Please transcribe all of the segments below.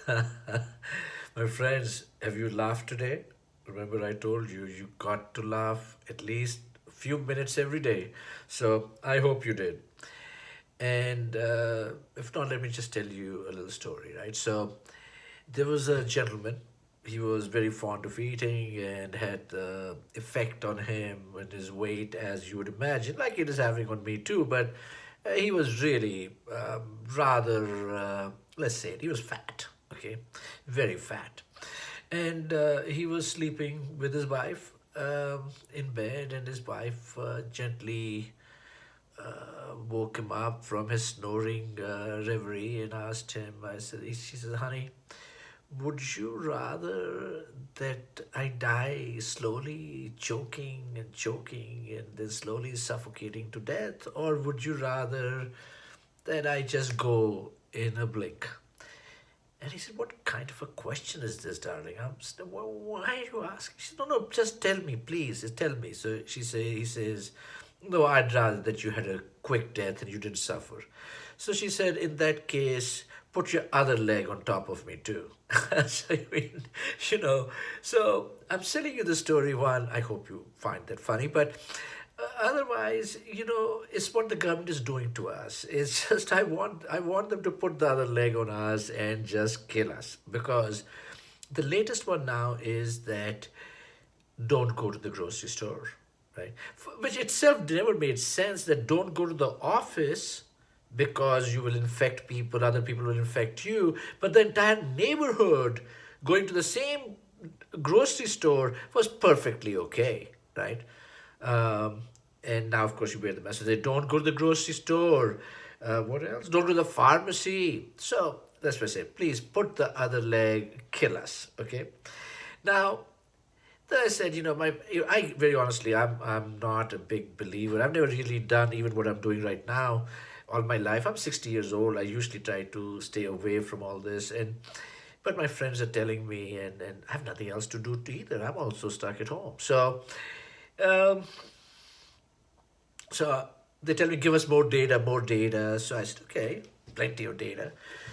My friends, have you laughed today? Remember, I told you you got to laugh at least a few minutes every day. So I hope you did. And if not, let me just tell you a little story, right? So there was a gentleman. He was very fond of eating and had the effect on him and his weight, as you would imagine, like it is having on me too. But he was really rather, let's say it, he was fat, okay, very fat. And he was sleeping with his wife in bed, and his wife gently woke him up from his snoring reverie and asked him, she says, honey, would you rather that I die slowly choking and choking and then slowly suffocating to death, or would you rather that I just go in a blink? And he said, what kind of a question is this, darling? Why are you asking? She said, no, no, just tell me, please, just tell me. So he says, no, I'd rather that you had a quick death and you didn't suffer. So she said, in that case, put your other leg on top of me too. So, I mean, you know, so I'm telling you the story. One, I hope you find that funny, but otherwise, it's what the government is doing to us. It's just I want them to put the other leg on us and just kill us, because the latest one now is that don't go to the grocery store, right? Which itself never made sense, that don't go to the office because you will infect people, other people will infect you, but the entire neighborhood going to the same grocery store was perfectly okay, right? Um, and now, of course, you wear the mask. So they don't go to the grocery store. What else? Don't go to the pharmacy. So that's what I say. Please put the other leg, kill us, okay? Now, then I said, I very honestly, I'm not a big believer. I've never really done even what I'm doing right now all my life. I'm 60 years old. I usually try to stay away from all this, but my friends are telling me, and I have nothing else to do either. I'm also stuck at home. Um, so they tell me, give us more data, more data. So I said, okay, plenty of data.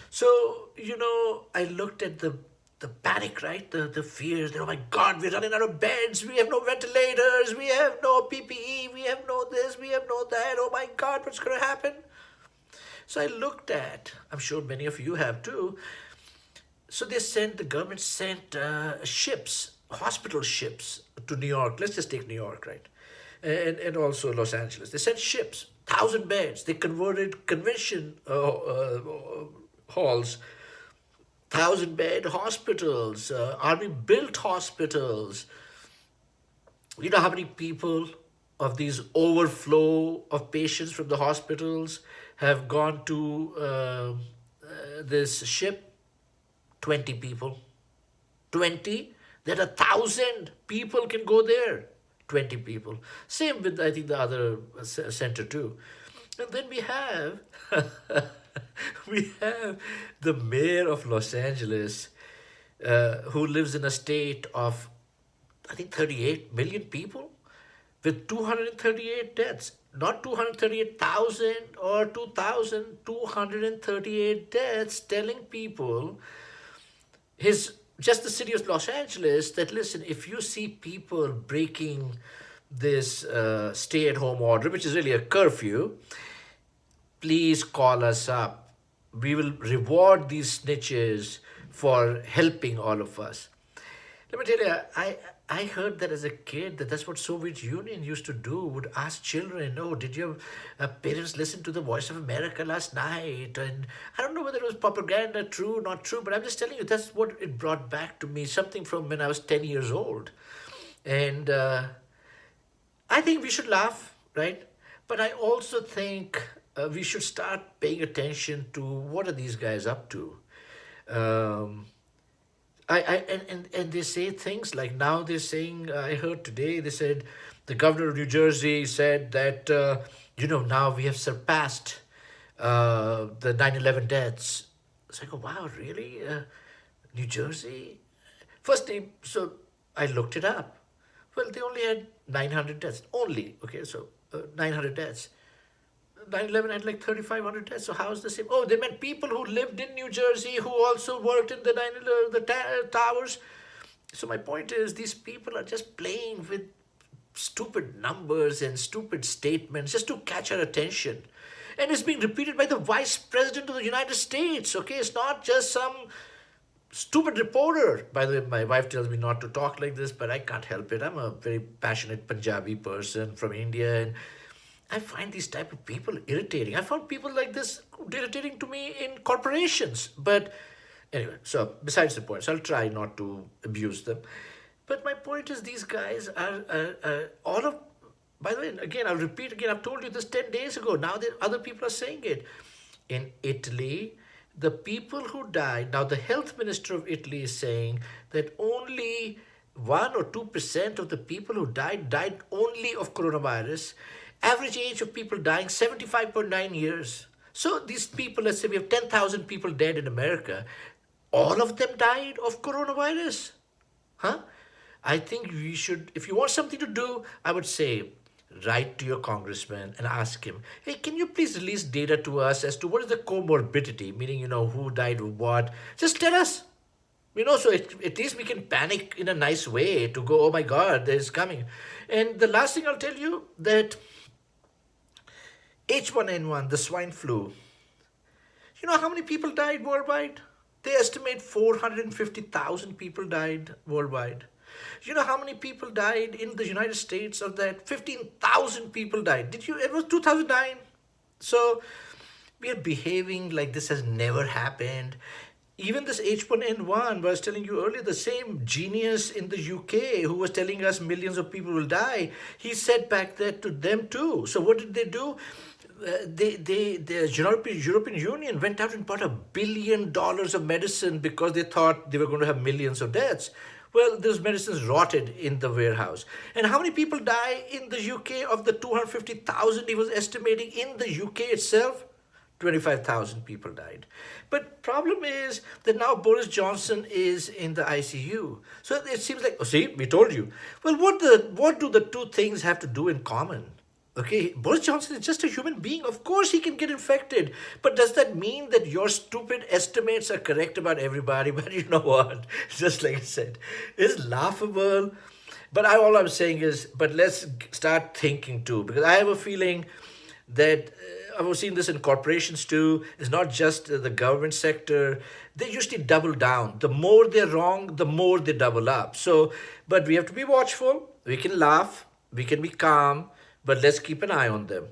So, I looked at the panic, right? The fears. Oh my God, we're running out of beds. We have no ventilators. We have no PPE. We have no this. We have no that. Oh my God, what's going to happen? So I looked at, I'm sure many of you have too. So the government sent ships, hospital ships to New York. Let's just take New York, right? And also Los Angeles. They sent ships, 1,000 beds. They converted convention halls, 1,000 bed hospitals, army built hospitals. You know how many people of these overflow of patients from the hospitals have gone to this ship? 20 people. 20? That 1,000 people can go there. 20 people. Same with, I think, the other center too. And then we have the mayor of Los Angeles, who lives in a state of, I think, 38 million people with 238 deaths. Not 238,000 or 2,000, 238 deaths, telling people, his just the city of Los Angeles, that listen, if you see people breaking this stay-at-home order, which is really a curfew, please call us up. We will reward these snitches for helping all of us. Let me tell you, I heard that as a kid, that's what Soviet Union used to do. Would ask children, "Oh, did your parents listen to the Voice of America last night?" And I don't know whether it was propaganda, true, not true, but I'm just telling you that's what it brought back to me. Something from when I was 10 years old, and I think we should laugh, right? But I also think we should start paying attention to what are these guys up to. Um, and they say things like, now they're saying, I heard today, they said the governor of New Jersey said that, now we have surpassed the 9/11 deaths. It's like, oh, wow, really? New Jersey? First name, so I looked it up. Well, they only had 900 deaths. Only, okay, so 900 deaths. 9/11 had like 3,500 deaths. So how is the same? Oh, they meant people who lived in New Jersey who also worked in the 9/11, towers. So my point is, these people are just playing with stupid numbers and stupid statements just to catch our attention. And it's being repeated by the Vice President of the United States. Okay, it's not just some stupid reporter. By the way, my wife tells me not to talk like this, but I can't help it. I'm a very passionate Punjabi person from India, and I find these type of people irritating. I found people like this irritating to me in corporations. But anyway, so besides the point, so I'll try not to abuse them. But my point is, these guys are all of. By the way, again, I'll repeat again. I've told you this 10 days ago. Now that other people are saying it. In Italy, the people who died. Now, the health minister of Italy is saying that only 1 or 2% of the people who died only of coronavirus. Average age of people dying 75.9 years. So these people, let's say we have 10,000 people dead in America, all of them died of coronavirus. Huh? I think we should, if you want something to do, I would say write to your congressman and ask him, hey, can you please release data to us as to what is the comorbidity, meaning, who died of what? Just tell us. So at least we can panic in a nice way to go, oh my God, there's coming. And the last thing I'll tell you that H1N1, the swine flu, you know how many people died worldwide? They estimate 450,000 people died worldwide. You know how many people died in the United States of that? 15,000 people died. It was 2009. So we are behaving like this has never happened. Even this H1N1, I was telling you earlier, the same genius in the UK who was telling us millions of people will die, he said back that to them too. So what did they do? The European Union went out and bought $1 billion of medicine because they thought they were going to have millions of deaths. Well, those medicines rotted in the warehouse. And how many people die in the UK of the 250,000 he was estimating in the UK itself? 25,000 people died. But problem is that now Boris Johnson is in the ICU. So it seems like, oh, see, we told you. Well, what do the two things have to do in common? Okay, Boris Johnson is just a human being. Of course he can get infected. But does that mean that your stupid estimates are correct about everybody? But you know what? Just like I said, it's laughable. But all I'm saying is, but let's start thinking too. Because I have a feeling that I've seen this in corporations too. It's not just the government sector. They usually double down. The more they're wrong, the more they double up. So, but we have to be watchful. We can laugh. We can be calm. But let's keep an eye on them.